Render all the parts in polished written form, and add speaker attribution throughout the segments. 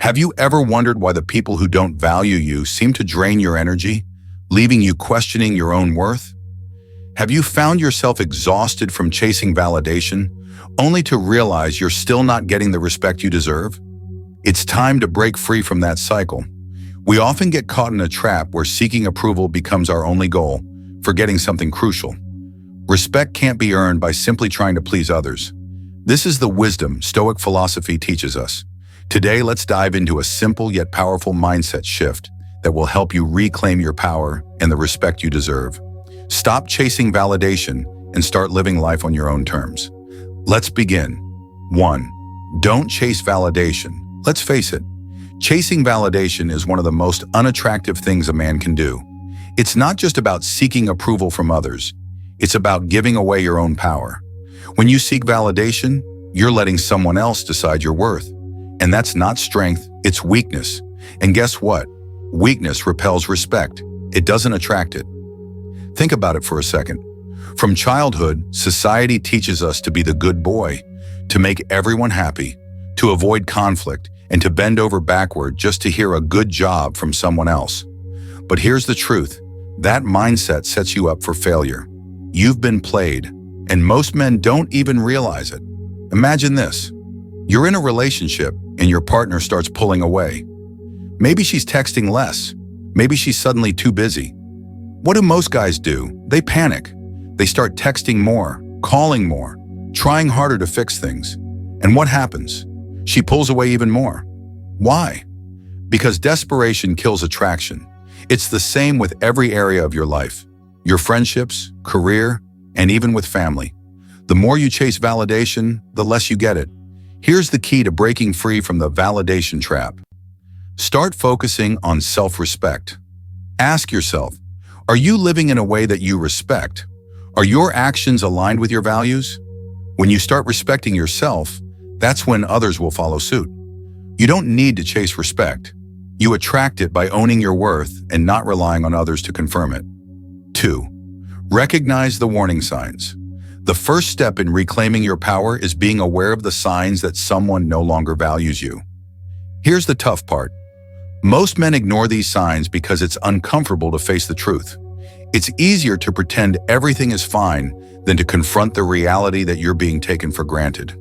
Speaker 1: Have you ever wondered why the people who don't value you seem to drain your energy, leaving you questioning your own worth? Have you found yourself exhausted from chasing validation, only to realize you're still not getting the respect you deserve? It's time to break free from that cycle. We often get caught in a trap where seeking approval becomes our only goal, forgetting something crucial. Respect can't be earned by simply trying to please others. This is the wisdom Stoic philosophy teaches us. Today, let's dive into a simple yet powerful mindset shift that will help you reclaim your power and the respect you deserve. Stop chasing validation and start living life on your own terms. Let's begin. 1. Don't chase validation. Let's face it, chasing validation is one of the most unattractive things a man can do. It's not just about seeking approval from others. It's about giving away your own power. When you seek validation, you're letting someone else decide your worth. And that's not strength, it's weakness. And guess what? Weakness repels respect. It doesn't attract it. Think about it for a second. From childhood, society teaches us to be the good boy, to make everyone happy, to avoid conflict, and to bend over backward just to hear a good job from someone else. But here's the truth. That mindset sets you up for failure. You've been played, and most men don't even realize it. Imagine this. You're in a relationship and your partner starts pulling away. Maybe she's texting less. Maybe she's suddenly too busy. What do most guys do? They panic. They start texting more, calling more, trying harder to fix things. And what happens? She pulls away even more. Why? Because desperation kills attraction. It's the same with every area of your life, your friendships, career, and even with family. The more you chase validation, the less you get it. Here's the key to breaking free from the validation trap. Start focusing on self-respect. Ask yourself, are you living in a way that you respect? Are your actions aligned with your values? When you start respecting yourself, that's when others will follow suit. You don't need to chase respect. You attract it by owning your worth and not relying on others to confirm it. 2. Recognize the warning signs. The first step in reclaiming your power is being aware of the signs that someone no longer values you. Here's the tough part. Most men ignore these signs because it's uncomfortable to face the truth. It's easier to pretend everything is fine than to confront the reality that you're being taken for granted.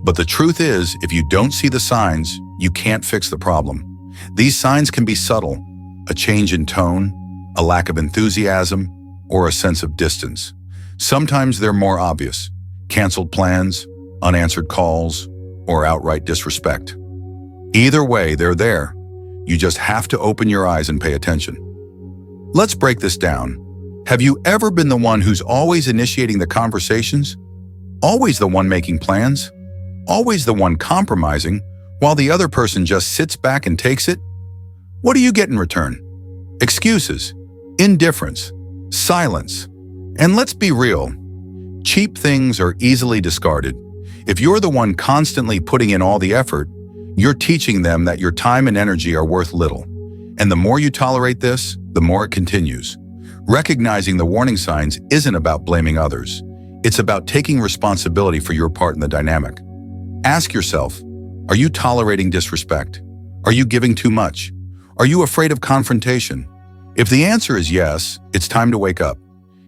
Speaker 1: But the truth is, if you don't see the signs, you can't fix the problem. These signs can be subtle, a change in tone, a lack of enthusiasm, or a sense of distance. Sometimes they're more obvious: canceled plans, unanswered calls, or outright disrespect. Either way, they're there. You just have to open your eyes and pay attention. Let's break this down. Have you ever been the one who's always initiating the conversations? Always the one making plans? Always the one compromising, while the other person just sits back and takes it? What do you get in return? Excuses, indifference, silence. And let's be real, cheap things are easily discarded. If you're the one constantly putting in all the effort, you're teaching them that your time and energy are worth little. And the more you tolerate this, the more it continues. Recognizing the warning signs isn't about blaming others. It's about taking responsibility for your part in the dynamic. Ask yourself, are you tolerating disrespect? Are you giving too much? Are you afraid of confrontation? If the answer is yes, it's time to wake up.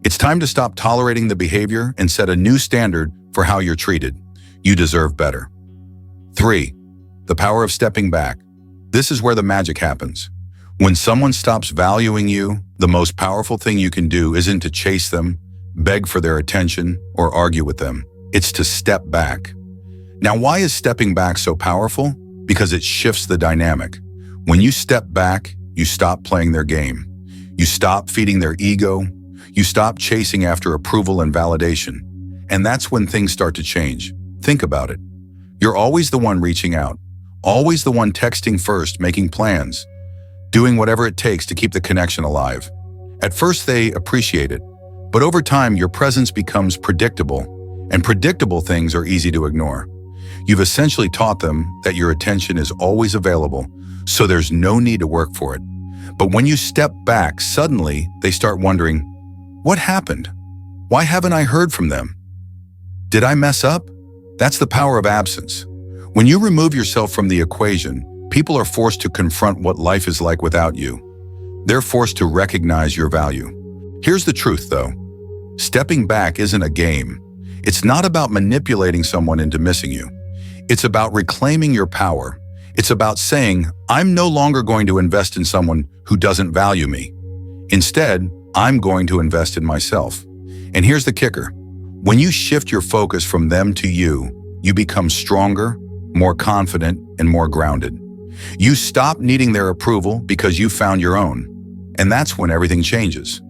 Speaker 1: It's time to stop tolerating the behavior and set a new standard for how you're treated. You deserve better. 3. The power of stepping back. This is where the magic happens. When someone stops valuing you, the most powerful thing you can do isn't to chase them, beg for their attention, or argue with them. It's to step back. Now, why is stepping back so powerful? Because it shifts the dynamic. When you step back, you stop playing their game. You stop feeding their ego. You stop chasing after approval and validation. And that's when things start to change. Think about it. You're always the one reaching out, always the one texting first, making plans, doing whatever it takes to keep the connection alive. At first, they appreciate it, but over time, your presence becomes predictable, and predictable things are easy to ignore. You've essentially taught them that your attention is always available, so there's no need to work for it. But when you step back, suddenly they start wondering, what happened? Why haven't I heard from them? Did I mess up? That's the power of absence. When you remove yourself from the equation, People are forced to confront what life is like without you. They're forced to recognize your value. Here's the truth, though. Stepping back isn't a game. It's not about manipulating someone into missing you. It's about reclaiming your power. It's about saying, I'm no longer going to invest in someone who doesn't value me. Instead, I'm going to invest in myself. And here's the kicker. When you shift your focus from them to you, you become stronger, more confident, and more grounded. You stop needing their approval because you found your own. And that's when everything changes.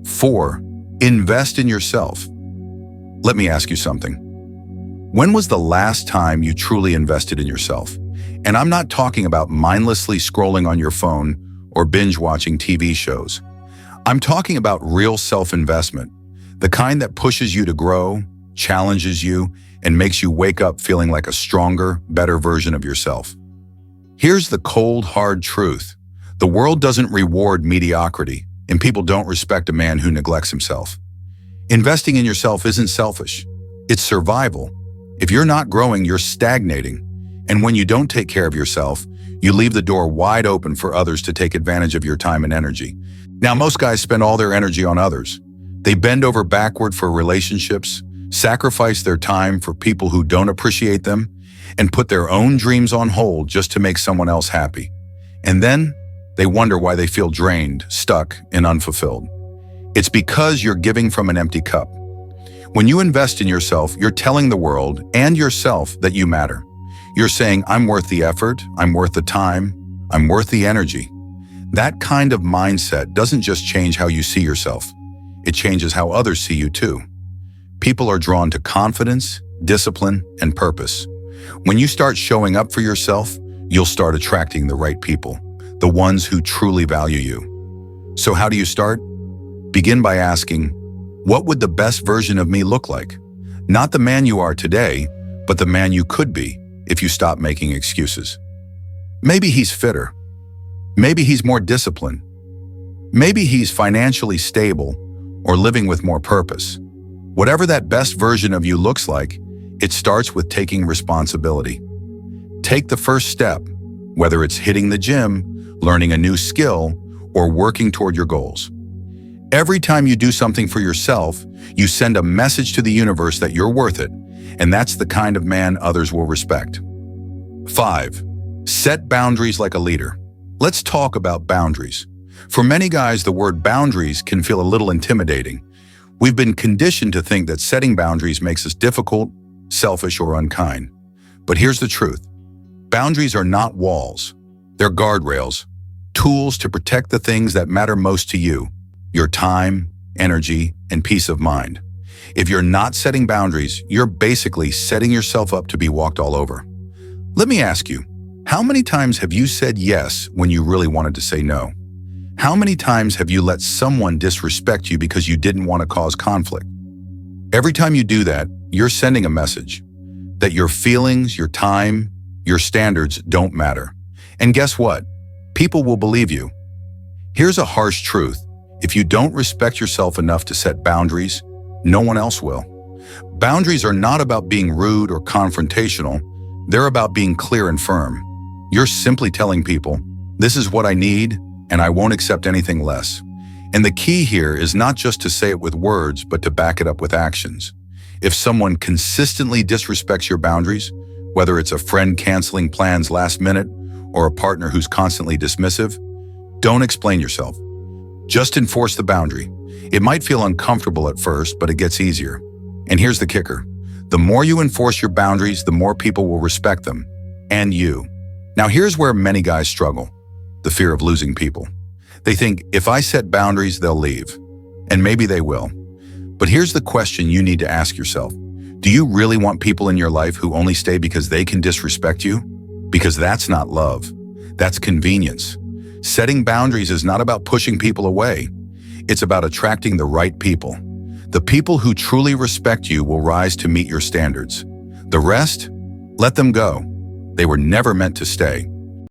Speaker 1: 4. Invest in yourself. Let me ask you something. When was the last time you truly invested in yourself? And I'm not talking about mindlessly scrolling on your phone or binge watching TV shows. I'm talking about real self-investment, the kind that pushes you to grow, challenges you, and makes you wake up feeling like a stronger, better version of yourself. Here's the cold, hard truth. The world doesn't reward mediocrity, and people don't respect a man who neglects himself. Investing in yourself isn't selfish. It's survival. If you're not growing, you're stagnating. And when you don't take care of yourself, you leave the door wide open for others to take advantage of your time and energy. Now, most guys spend all their energy on others. They bend over backward for relationships, sacrifice their time for people who don't appreciate them, and put their own dreams on hold just to make someone else happy. And then they wonder why they feel drained, stuck, and unfulfilled. It's because you're giving from an empty cup. When you invest in yourself, you're telling the world and yourself that you matter. You're saying, I'm worth the effort, I'm worth the time, I'm worth the energy. That kind of mindset doesn't just change how you see yourself. It changes how others see you too. People are drawn to confidence, discipline, and purpose. When you start showing up for yourself, you'll start attracting the right people, the ones who truly value you. So how do you start? Begin by asking, what would the best version of me look like? Not the man you are today, but the man you could be if you stop making excuses. Maybe he's fitter. Maybe he's more disciplined. Maybe he's financially stable or living with more purpose. Whatever that best version of you looks like, it starts with taking responsibility. Take the first step, whether it's hitting the gym, learning a new skill, or working toward your goals. Every time you do something for yourself, you send a message to the universe that you're worth it, and that's the kind of man others will respect. 5. Set boundaries like a leader. Let's talk about boundaries. For many guys, the word boundaries can feel a little intimidating. We've been conditioned to think that setting boundaries makes us difficult, selfish, or unkind. But here's the truth. Boundaries are not walls. They're guardrails, tools to protect the things that matter most to you, your time, energy, and peace of mind. If you're not setting boundaries, you're basically setting yourself up to be walked all over. Let me ask you, how many times have you said yes when you really wanted to say no? How many times have you let someone disrespect you because you didn't want to cause conflict? Every time you do that, you're sending a message that your feelings, your time, your standards don't matter. And guess what? People will believe you. Here's a harsh truth. If you don't respect yourself enough to set boundaries, no one else will. Boundaries are not about being rude or confrontational. They're about being clear and firm. You're simply telling people, this is what I need, and I won't accept anything less. And the key here is not just to say it with words, but to back it up with actions. If someone consistently disrespects your boundaries, whether it's a friend canceling plans last minute or a partner who's constantly dismissive, don't explain yourself. Just enforce the boundary. It might feel uncomfortable at first, but it gets easier. And here's the kicker. The more you enforce your boundaries, the more people will respect them, and you. Now here's where many guys struggle. The fear of losing people. They think, if I set boundaries, they'll leave. And maybe they will. But here's the question you need to ask yourself. Do you really want people in your life who only stay because they can disrespect you? Because that's not love. That's convenience. Setting boundaries is not about pushing people away. It's about attracting the right people. The people who truly respect you will rise to meet your standards. The rest, let them go. They were never meant to stay.